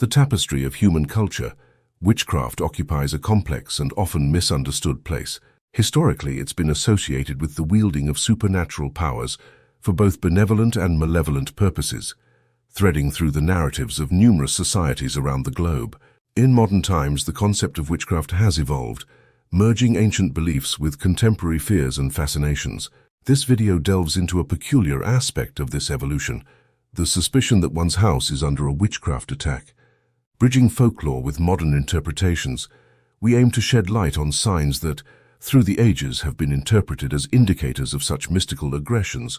The tapestry of human culture, witchcraft occupies a complex and often misunderstood place. Historically, it's been associated with the wielding of supernatural powers for both benevolent and malevolent purposes, threading through the narratives of numerous societies around the globe. In modern times, the concept of witchcraft has evolved, merging ancient beliefs with contemporary fears and fascinations. This video delves into a peculiar aspect of this evolution, the suspicion that one's house is under a witchcraft attack. Bridging folklore with modern interpretations, we aim to shed light on signs that, through the ages, have been interpreted as indicators of such mystical aggressions.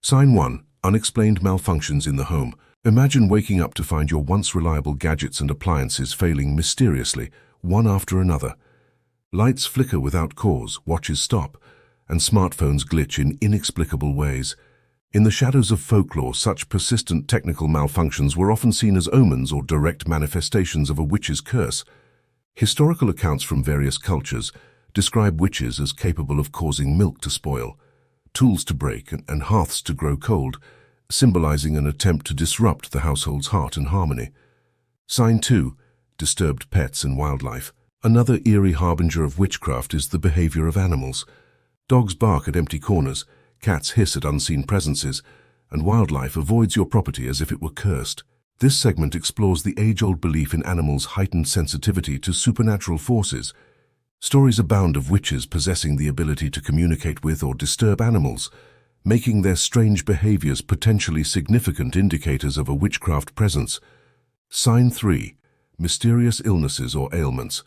Sign 1. Unexplained malfunctions in the home. Imagine waking up to find your once reliable gadgets and appliances failing mysteriously, one after another. Lights flicker without cause, watches stop, and smartphones glitch in inexplicable ways. In the shadows of folklore, such persistent technical malfunctions were often seen as omens or direct manifestations of a witch's curse. Historical accounts from various cultures describe witches as capable of causing milk to spoil, tools to break, and hearths to grow cold, symbolizing an attempt to disrupt the household's heart and harmony. Sign 2. Disturbed pets and wildlife. Another eerie harbinger of witchcraft is the behavior of animals. Dogs bark at empty corners, cats hiss at unseen presences, and wildlife avoids your property as if it were cursed. This segment explores the age-old belief in animals' heightened sensitivity to supernatural forces. Stories abound of witches possessing the ability to communicate with or disturb animals, making their strange behaviors potentially significant indicators of a witchcraft presence. Sign 3. Mysterious illnesses or ailments.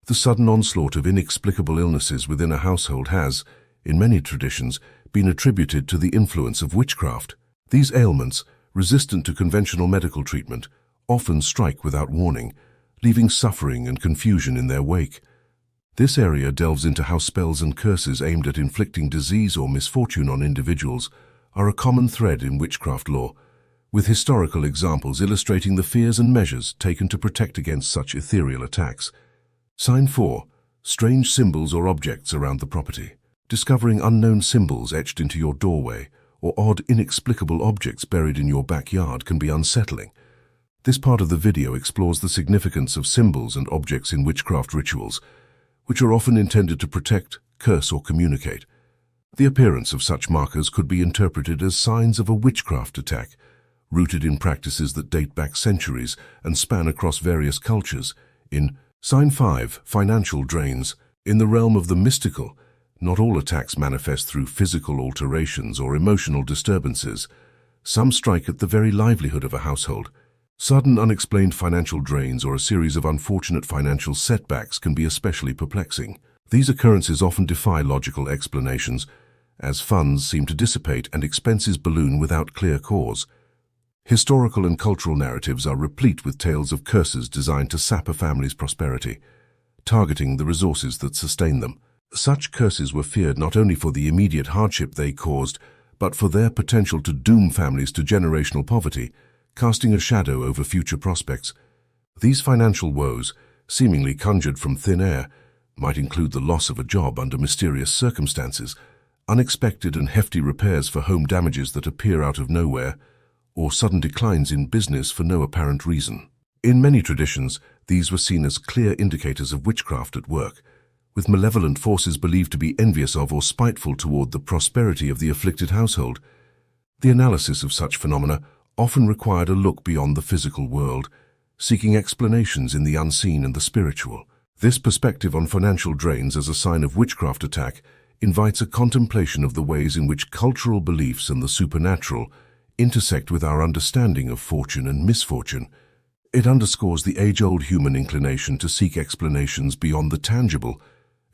The sudden onslaught of inexplicable illnesses within a household has, in many traditions, been attributed to the influence of witchcraft. These ailments, resistant to conventional medical treatment, often strike without warning, leaving suffering and confusion in their wake. This area delves into how spells and curses aimed at inflicting disease or misfortune on individuals are a common thread in witchcraft lore, with historical examples illustrating the fears and measures taken to protect against such ethereal attacks. Sign 4. Strange symbols or objects around the property. Discovering unknown symbols etched into your doorway or odd, inexplicable objects buried in your backyard can be unsettling. This part of the video explores the significance of symbols and objects in witchcraft rituals, which are often intended to protect, curse, or communicate. The appearance of such markers could be interpreted as signs of a witchcraft attack, rooted in practices that date back centuries and span across various cultures. In Sign 5. Financial drains. In the realm of the mystical, not all attacks manifest through physical alterations or emotional disturbances. Some strike at the very livelihood of a household. Sudden unexplained financial drains or a series of unfortunate financial setbacks can be especially perplexing. These occurrences often defy logical explanations, as funds seem to dissipate and expenses balloon without clear cause. Historical and cultural narratives are replete with tales of curses designed to sap a family's prosperity, targeting the resources that sustain them. Such curses were feared not only for the immediate hardship they caused, but for their potential to doom families to generational poverty, casting a shadow over future prospects. These financial woes, seemingly conjured from thin air, might include the loss of a job under mysterious circumstances, unexpected and hefty repairs for home damages that appear out of nowhere, or sudden declines in business for no apparent reason. In many traditions, these were seen as clear indicators of witchcraft at work, with malevolent forces believed to be envious of or spiteful toward the prosperity of the afflicted household. The analysis of such phenomena often required a look beyond the physical world, seeking explanations in the unseen and the spiritual. This perspective on financial drains as a sign of witchcraft attack invites a contemplation of the ways in which cultural beliefs and the supernatural intersect with our understanding of fortune and misfortune. It underscores the age-old human inclination to seek explanations beyond the tangible,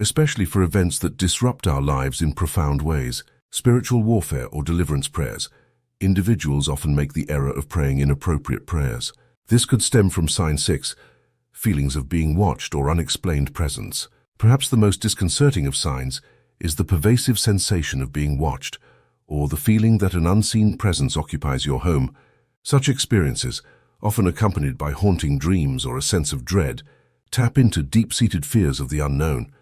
especially for events that disrupt our lives in profound ways. Spiritual warfare or deliverance prayers. Individuals often make the error of praying inappropriate prayers. This could stem from Sign 6, feelings of being watched or unexplained presence. Perhaps the most disconcerting of signs is the pervasive sensation of being watched, or the feeling that an unseen presence occupies your home. Such experiences, often accompanied by haunting dreams or a sense of dread, tap into deep-seated fears of the unknown.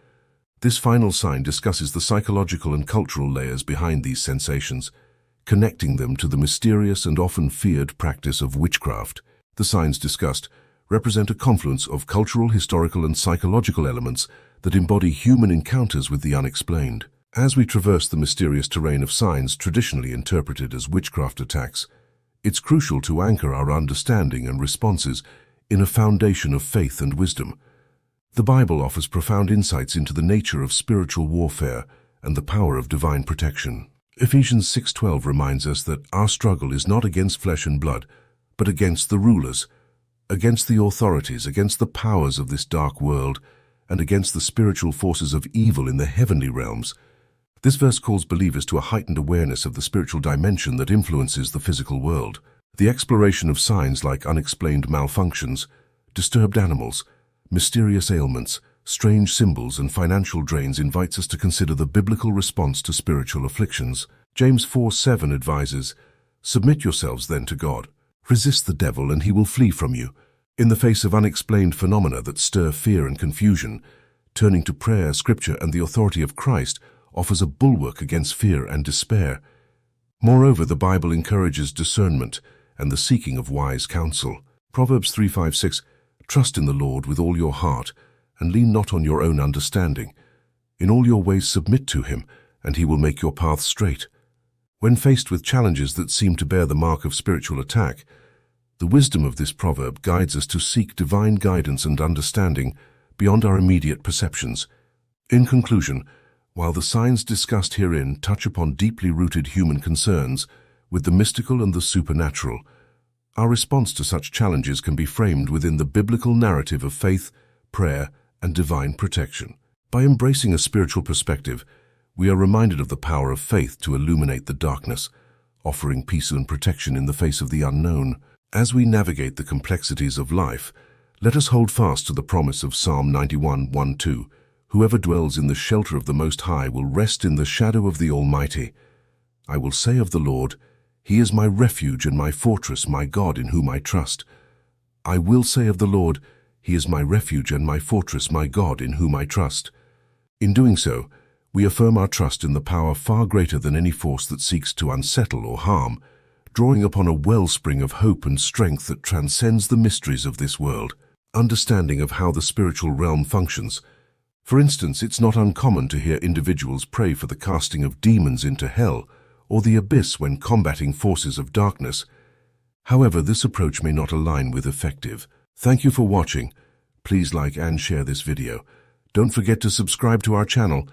This final sign discusses the psychological and cultural layers behind these sensations, connecting them to the mysterious and often feared practice of witchcraft. The signs discussed represent a confluence of cultural, historical, and psychological elements that embody human encounters with the unexplained. As we traverse the mysterious terrain of signs traditionally interpreted as witchcraft attacks, it's crucial to anchor our understanding and responses in a foundation of faith and wisdom. The Bible offers profound insights into the nature of spiritual warfare and the power of divine protection. Ephesians 6:12 reminds us that our struggle is not against flesh and blood, but against the rulers, against the authorities, against the powers of this dark world, and against the spiritual forces of evil in the heavenly realms. This verse calls believers to a heightened awareness of the spiritual dimension that influences the physical world. The exploration of signs like unexplained malfunctions, disturbed animals, mysterious ailments, strange symbols, and financial drains invites us to consider the biblical response to spiritual afflictions. James 4:7 advises, "Submit yourselves then to God. Resist the devil and he will flee from you." In the face of unexplained phenomena that stir fear and confusion, turning to prayer, scripture, and the authority of Christ offers a bulwark against fear and despair. Moreover, the Bible encourages discernment and the seeking of wise counsel. Proverbs 3:5-6, "Trust in the Lord with all your heart, and lean not on your own understanding. In all your ways submit to him, and he will make your path straight." When faced with challenges that seem to bear the mark of spiritual attack, the wisdom of this proverb guides us to seek divine guidance and understanding beyond our immediate perceptions. In conclusion, while the signs discussed herein touch upon deeply rooted human concerns with the mystical and the supernatural, our response to such challenges can be framed within the biblical narrative of faith, prayer, and divine protection. By embracing a spiritual perspective, we are reminded of the power of faith to illuminate the darkness, offering peace and protection in the face of the unknown. As we navigate the complexities of life, let us hold fast to the promise of Psalm 91:1-2. "Whoever dwells in the shelter of the Most High will rest in the shadow of the Almighty. I will say of the Lord, He is my refuge and my fortress, my God in whom I trust. I will say of the Lord, He is my refuge and my fortress, my God in whom I trust." In doing so, we affirm our trust in the power far greater than any force that seeks to unsettle or harm, drawing upon a wellspring of hope and strength that transcends the mysteries of this world. Understanding of how the spiritual realm functions. For instance, it's not uncommon to hear individuals pray for the casting of demons into hell or the abyss when combating forces of darkness. However, this approach may not align with effective. Thank you for watching. Please like and share this video. Don't forget to subscribe to our channel